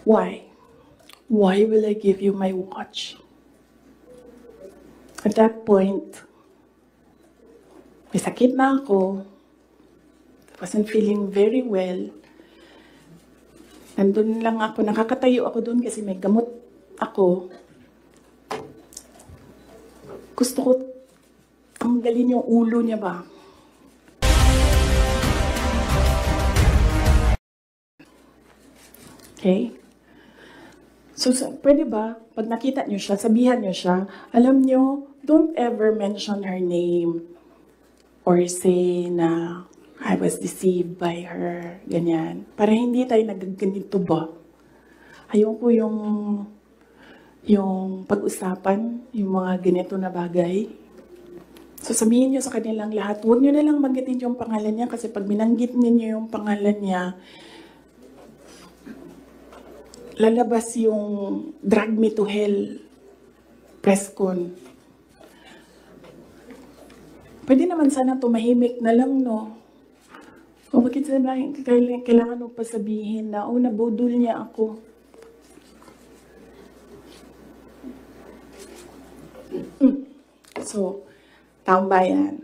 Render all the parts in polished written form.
Why? Why will I give you my watch? At that point, may sakit na ako. Wasn't feeling very well. Nandun lang ako, nakakatayo ako dun kasi may gamot ako. Gusto ko tanggalin yung ulo niya ba? Okay? So, pwede ba, pag nakita niyo siya, sabihan niyo siya, alam niyo, don't ever mention her name or say na I was deceived by her, ganyan. Para hindi tayo nagaganito ba? Ayoko yung pag-usapan, yung mga ganito na bagay. So sabihin niyo sa kanilang lahat, huwag niyo na lang banggitin yung pangalan niya kasi pag binanggit niyo yung pangalan niya, lalabas yung drag me to hell press con. Pwede naman sana tumahimik na lang, no? O bakit kailangan mo pa sabihin na, nabudol niya ako. So, taong bayan.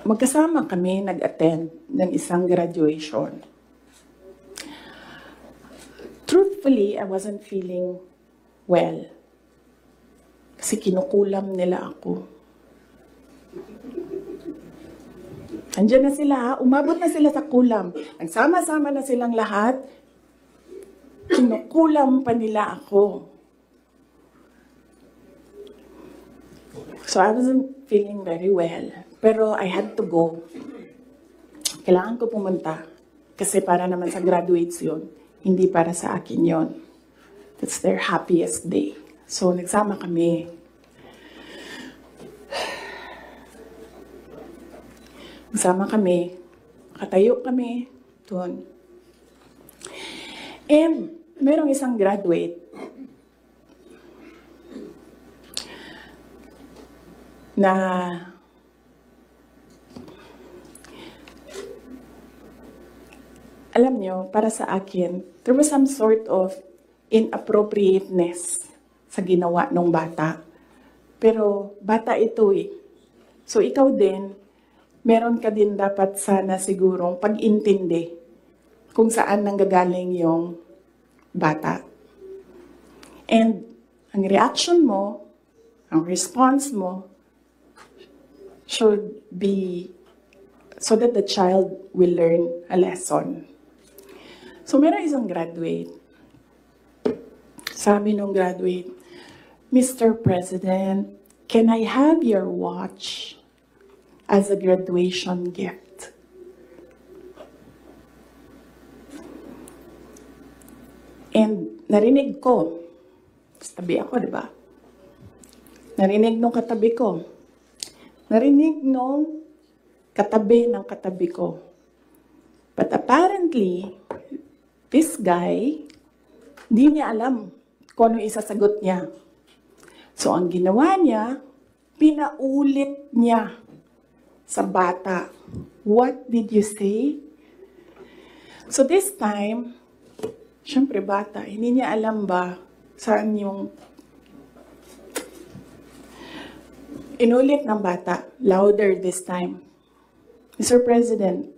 Magkasama kami nag-attend ng isang graduation. Truthfully, I wasn't feeling well. Kasi kinukulam nila ako. Andiyan na sila, umabot na sila sa kulam. Nagsama-sama na silang lahat. Kinukulam pa nila ako. So I wasn't feeling very well. Pero I had to go. Kailangan ko pumunta. Kasi para naman sa graduates yun. Hindi para sa akin yun. That's their happiest day. So nagsama kami. Nagsama kami. Nakatayo kami doon. And merong isang graduate na alam nyo, para sa akin, there was some sort of inappropriateness sa ginawa ng bata. Pero bata ito eh. So ikaw din, meron ka din dapat sana sigurong pag-intindi kung saan nanggagaling yung bata. And ang reaction mo, ang response mo, should be so that the child will learn a lesson. So meron isang graduate. Sabi nung graduate, Mr. President, can I have your watch as a graduation gift? And narinig ko, tabi ako, di ba? Narinig nung katabi ko. Narinig nung katabi ng katabi ko. But apparently, this guy, di niya alam kung ano isasagot niya. So ang ginawa niya, pinaulit niya sa bata. What did you say? So this time, syempre bata, hindi niya alam ba saan yung inulit ng bata, louder this time. Mr. President,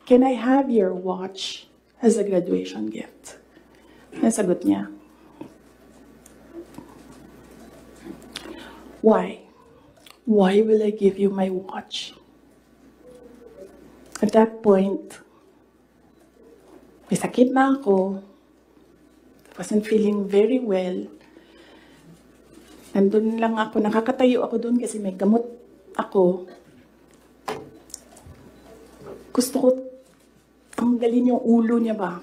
can I have your watch as a graduation gift? Nasagot niya. Why? Why will I give you my watch? At that point, may sakit na ako. Wasn't feeling very well. Nandun lang ako, nakakatayo ako dun kasi may gamot ako. Gusto ko tanggalin yung ulo niya ba?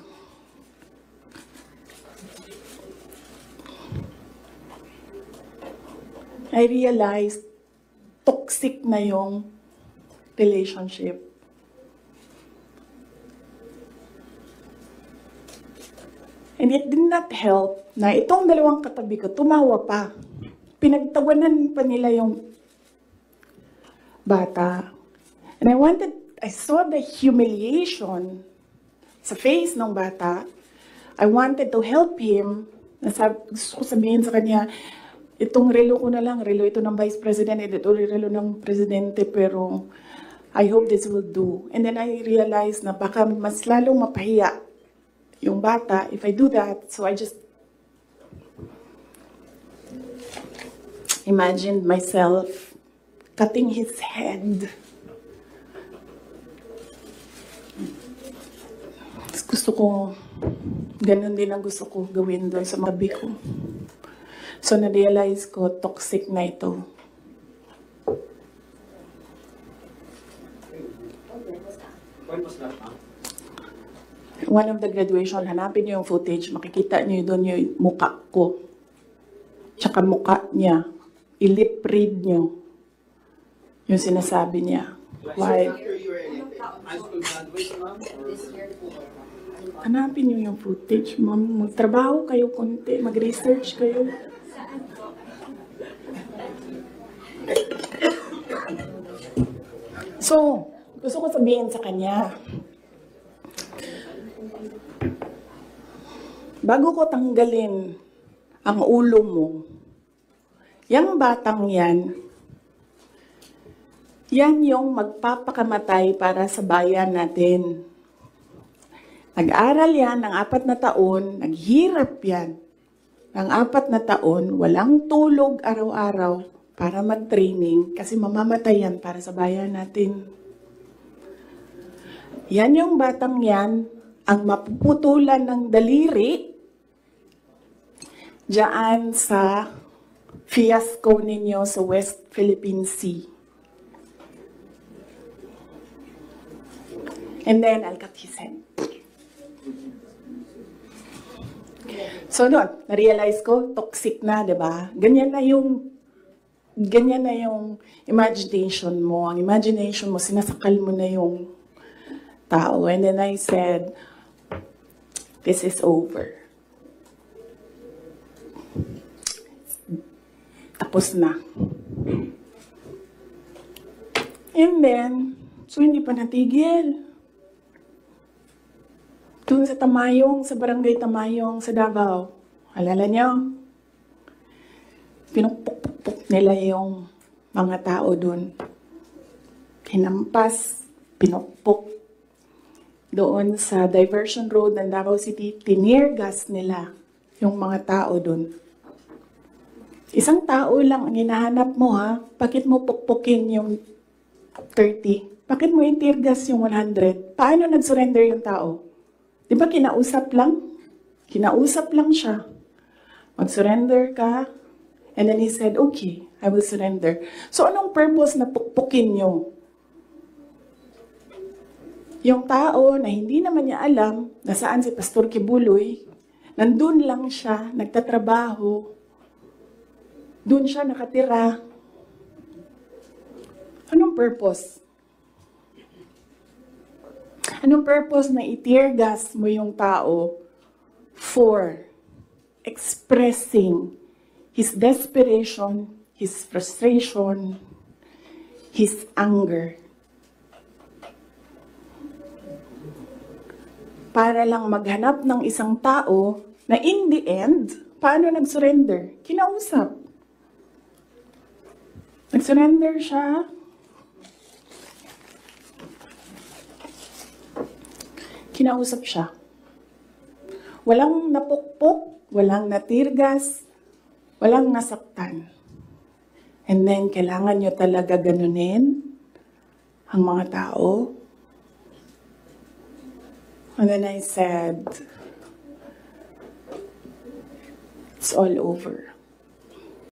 I realized toxic na yung relationship. And it did not help na itong dalawang katabi ko, tumawa pa. Pinagtawanan pa nila yung bata. And I saw the humiliation sa face ng bata. I wanted to help him. Gusto ko sabihin sa kanya, itong relo ko na lang, relo ito ng Vice President, ito relo ng Presidente, pero I hope this will do. And then I realized na baka mas lalong mapahiya yung bata if I do that. So I just imagined myself cutting his head. Gusto ko, ganun din ang gusto ko gawin doon sa mabi ko. So na-realize ko, toxic na ito. When was that? One of the graduation, hanapin niyo yung footage, makikita niyo doon yung muka ko. Tsaka muka niya. I-lip read niyo yung sinasabi niya. Why? After you were in high school graduation, ma'am? Hanapin niyo yung footage, ma'am. Magtrabaho kayo konti, mag-research kayo. So, gusto ko sabihin sa kanya, bago ko tanggalin ang ulo mo, yung batang yan yung magpapakamatay para sa bayan natin. Nag-aral yan ng 4 na taon, naghirap yan ng 4 na taon, walang tulog araw-araw para mag-training kasi mamamatay yan para sa bayan natin. Yan yung batang yan, ang mapuputulan ng daliri diyan sa fiasco ninyo sa West Philippine Sea. And then, I'll cut his head. So, doon, na-realize ko, toxic na, di ba? Ganyan na yung imagination mo. Ang imagination mo, sinasakal mo na yung tao. And then I said, this is over. Tapos na. And then, so hindi pa natigil. Doon sa Tamayong, sa barangay Tamayong, sa Davao. Alala niyo? Pinupuk-puk nila yung mga tao doon. Hinampas, pinupuk. Doon sa diversion road ng Davao City, tinirgas nila yung mga tao doon. Isang tao lang ang hinahanap mo, ha? Bakit mo pukpukin yung 30? Bakit mo itirgas yung 100? Paano nag-surrender yung tao? Di ba kinausap lang? Kinausap lang siya. Mag-surrender ka. And then he said, okay, I will surrender. So anong purpose na pukpukin nyo? Yung tao na hindi naman niya alam na saan si Pastor Kibuloy, nandun lang siya, nagtatrabaho, doon siya nakatira. Anong purpose? Anong purpose na i-tear gas mo yung tao for expressing his desperation, his frustration, his anger? Para lang maghanap ng isang tao na in the end, paano nag-surrender? Kinausap. Nag-surrender siya. Kinausap siya. Walang napukpok, walang natirgas, walang nasaktan. And then, kailangan nyo talaga ganunin ang mga tao. And then I said, it's all over.